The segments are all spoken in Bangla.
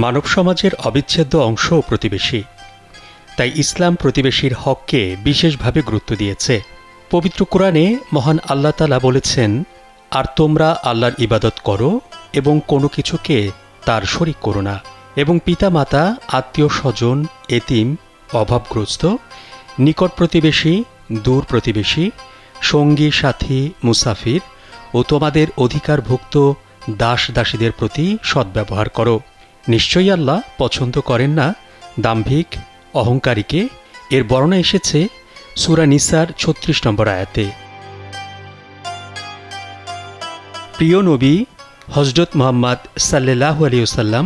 মানব সমাজের অবিচ্ছেদ্য অংশ প্রতিবেশী। তাই ইসলাম প্রতিবেশীর হককে বিশেষভাবে গুরুত্ব দিয়েছে। পবিত্র কোরআনে মহান আল্লাহ তাআলা বলেছেন, আর তোমরা আল্লাহর ইবাদত করো এবং কোনো কিছুকে তার শরিক করো না, এবং পিতামাতা, আত্মীয় স্বজন, এতিম, অভাবগ্রস্ত, নিকট প্রতিবেশী, দূর প্রতিবেশী, সঙ্গী সাথী, মুসাফির ও তোমাদের অধিকারভুক্ত দাস দাসীদের প্রতি সদ্ব্যবহার করো। নিশ্চয়ই আল্লাহ পছন্দ করেন না দাম্ভিক, অহংকারীকে। এর বর্ণনা এসেছে সূরা নিসার ৩৬ নম্বর আয়াতে। প্রিয় নবী হযরত মুহাম্মদ সাল্লাল্লাহু আলাইহি ওয়াসাল্লাম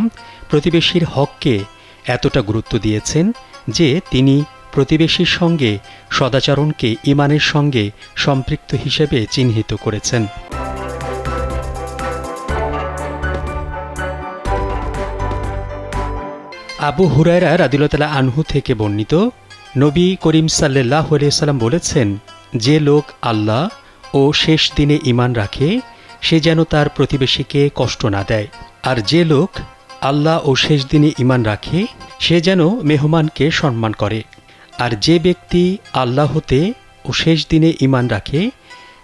প্রতিবেশীর হককে এতটা গুরুত্ব দিয়েছেন যে তিনি প্রতিবেশীর সঙ্গে সদাচরণকে ঈমানের সঙ্গে সম্পৃক্ত হিসেবে চিহ্নিত করেছেন। আবু হুরায়রা রাদিয়াল্লাহু তাআলা আনহু থেকে বর্ণিত, নবী করিম সাল্লাল্লাহু আলাইহি ওয়াসাল্লাম বলেছেন, যে লোক আল্লাহ ও শেষ দিনে ঈমান রাখে সে যেন তার প্রতিবেশীকে কষ্ট না দেয়, আর যে লোক আল্লাহ ও শেষ দিনে ঈমান রাখে সে যেন মেহমানকে সম্মান করে, আর যে ব্যক্তি আল্লাহতে ও শেষ দিনে ঈমান রাখে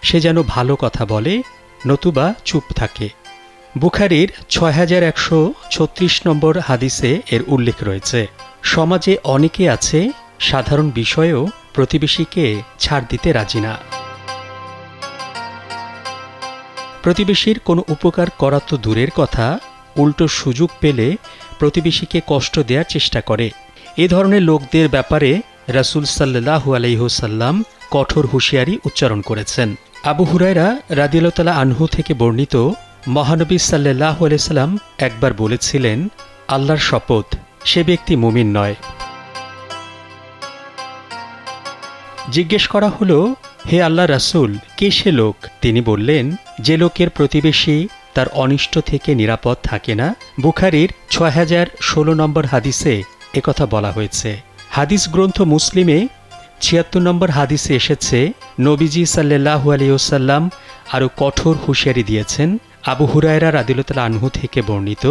সে যেন ভালো কথা বলে নতুবা চুপ থাকে। বুখারীর ৬১৩৬ নম্বর হাদিসে এর উল্লেখ রয়েছে। সমাজে অনেকে আছে সাধারণ বিষয়েও প্রতিবেশীকে ছাড় দিতে রাজি না। প্রতিবেশীর কোনো উপকার করা তো দূরের কথা, উল্টো সুযোগ পেলে প্রতিবেশীকে কষ্ট দেওয়ার চেষ্টা করে। এ ধরনের লোকদের ব্যাপারে রাসূল সাল্লাল্লাহু আলাইহি ওয়াসাল্লাম কঠোর হুঁশিয়ারি উচ্চারণ করেছেন। আবু হুরায়রা রাদিয়াল্লাহু তাআলা আনহু থেকে বর্ণিত, মহানবী সাল্লাল্লাহু আলাইহি ওয়াসাল্লাম একবার বলেছিলেন, আল্লাহর শপথ, সে ব্যক্তি মুমিন নয়। জিজ্ঞেস করা হলো, হে আল্লাহ রাসূল, কে সে লোক? তিনি বললেন, যে লোকের প্রতিবেশী তার অনিষ্ট থেকে নিরাপদ থাকে না। বুখারীর ৬০১৬ নম্বর হাদিসে একথা বলা হয়েছে। হাদিস গ্রন্থ মুসলিমে ৭৬ নম্বর হাদিসে এসেছে, নবীজি সাল্লাল্লাহু আলাইহি ওয়াসাল্লাম আরও কঠোর হুঁশিয়ারি দিয়েছেন। আবু হুরায়রা রাদিয়াল্লাহু তাআলা আনহু থেকে বর্ণিত,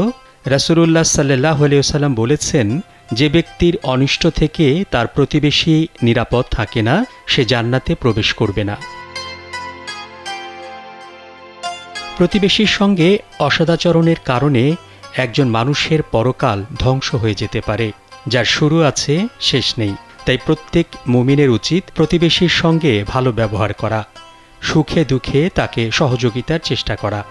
রাসূলুল্লাহ সাল্লাল্লাহু আলাইহি ওয়াসাল্লাম বলেছেন, যে ব্যক্তির অনিষ্ট থেকে তার প্রতিবেশী নিরাপদ থাকে না সে জান্নাতে প্রবেশ করবে না। প্রতিবেশীর সঙ্গে অসদাচরণের কারণে একজন মানুষের পরকাল ধ্বংস হয়ে যেতে পারে, যার শুরু আছে শেষ নেই। তাই প্রত্যেক মুমিনের উচিত প্রতিবেশীর সঙ্গে ভালো ব্যবহার করা, সুখে দুঃখে তাকে সহযোগিতার চেষ্টা করা।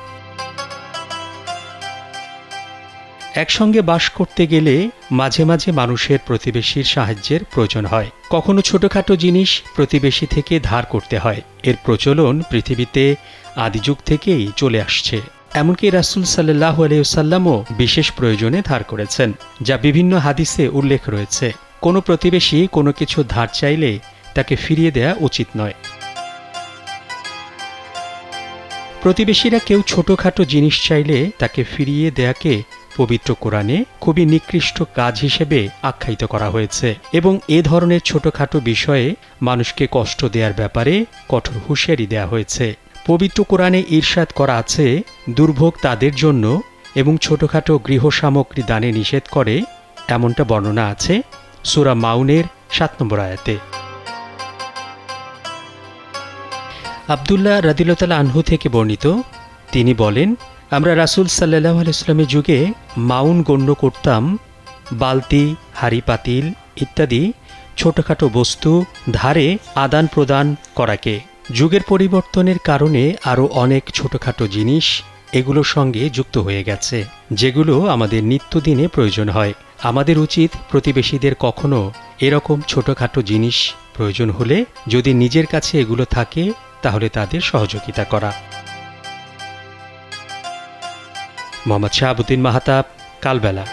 একসঙ্গে বাস করতে গেলে মাঝে মাঝে মানুষের প্রতিবেশীর সাহায্যের প্রয়োজন হয়। কখনো ছোটখাটো জিনিস প্রতিবেশী থেকে ধার করতে হয়। এর প্রচলন পৃথিবীতে আদিযুগ থেকেই চলে আসছে। এমনকি রাসূল সাল্লাল্লাহু আলাইহি ওয়াসাল্লামও বিশেষ প্রয়োজনে ধার করেছেন, যা বিভিন্ন হাদিসে উল্লেখ রয়েছে। কোনো প্রতিবেশী কোনো কিছু ধার চাইলে তাকে ফিরিয়ে দেওয়া উচিত নয়। প্রতিবেশীরা কেউ ছোটখাটো জিনিস চাইলে তাকে ফিরিয়ে দেয়াকে পবিত্র কোরআনে খুবই নিকৃষ্ট কাজ হিসেবে আখ্যায়িত করা হয়েছে, এবং এ ধরনের ছোটখাটো বিষয়ে মানুষকে কষ্ট দেওয়ার ব্যাপারে কঠোর হুঁশিয়ারি দেওয়া হয়েছে। পবিত্র কোরআনে ইরশাদ করা আছে, দুর্ভোগ তাদের জন্য এবং ছোটখাটো গৃহ সামগ্রী দানে নিষেধ করে, এমনটা বর্ণনা আছে সূরা মাউনের ৭ নম্বর আয়াতে। আব্দুল্লাহ রাদিয়াল্লাহু তাআলা আনহু থেকে বর্ণিত, তিনি বলেন, আমরা রাসূল সাল্লাল্লাহু আলাইহি ওয়াসাল্লামের যুগে মাউন গণ্য করতাম বালতি, হাঁড়ি পাতিল ইত্যাদি ছোটখাটো বস্তু ধারে আদান প্রদান করাকে। যুগের পরিবর্তনের কারণে আরও অনেক ছোটখাটো জিনিস এগুলোর সঙ্গে যুক্ত হয়ে গেছে, যেগুলো আমাদের নিত্যদিনে প্রয়োজন হয়। আমাদের উচিত প্রতিবেশীদের কখনো এরকম ছোটখাটো জিনিস প্রয়োজন হলে যদি নিজের কাছে এগুলো থাকে তাহলে তাদের সহযোগিতা করা। মোহাম্মদ শাহাবুদ্দিন মাহতাব, কালবেলা।